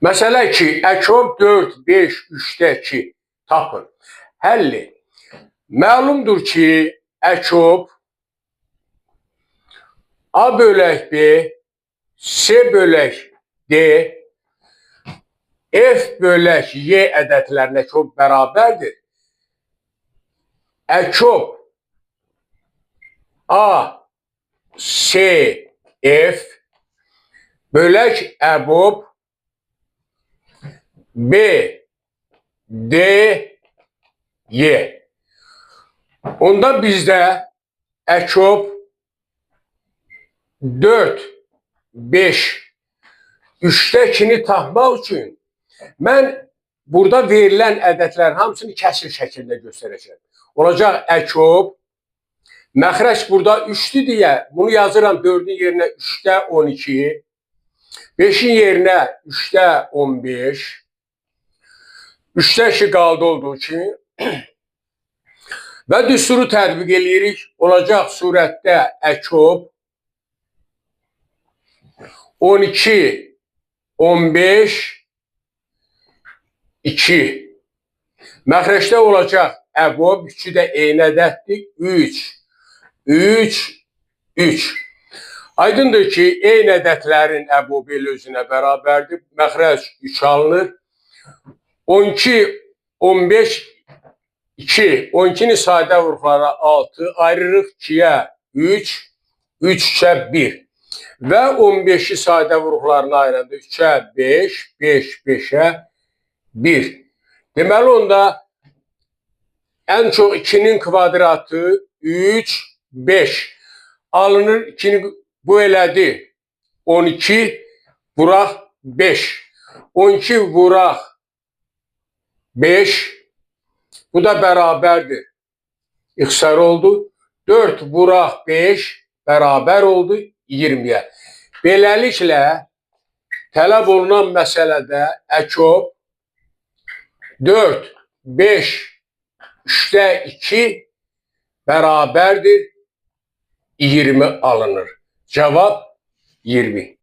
Məsələ 2. Əkov 4, 5, 3-də 2 tapın. Həlli. Məlumdur ki, əkov A bölək B, C bölək D, F bölək Y ədədlərinə əkov bərabərdir. Əkov A, C, F bölək əbob B, D, Y. Onda bizdə əkov 4, 5, 3-də 2-ni tapmaq üçün mən burada verilən ədədlərin hamısını kəsr şəklində göstərəcəm. Olacaq əkov, məxrəc burada 3-dür deyə bunu yazıram 4-ün yerinə 3-də 12, 5-in yerinə 3-də 15, 3-də 2 qaldı olduğu kimi və düsturu tətbiq edirik. Olacaq surətdə əkov 12, 15, 2. Məxrəcdə olacaq əbob, 2 də eyni ədəddir, 3, 3, 3. Aydındır ki, eyni ədədlərin əbobu elə özünə bərabərdir. Məxrəc 3 alınır. 12, 15, 2. 12-ni sadə vurğulara 6, ayırırıq 2-yə 3, 3-ə 1. Və 15-i sadə vurğularına ayıranda 3-ə 5, 5, 5-ə 1. Deməli, onda ən çox 2-nin kvadratı 3, 5 alınır. 2-ni bu elədi 12, vuraq 5. 12 vuraq 5, bu da bərabərdir. İxtisar oldu. 4 vuraq 5 bərabər oldu 20-yə. Beləliklə, tələb olunan məsələdə əkov 4, 5, 3-də 2 bərabərdir 20 alınır. Cavab 20.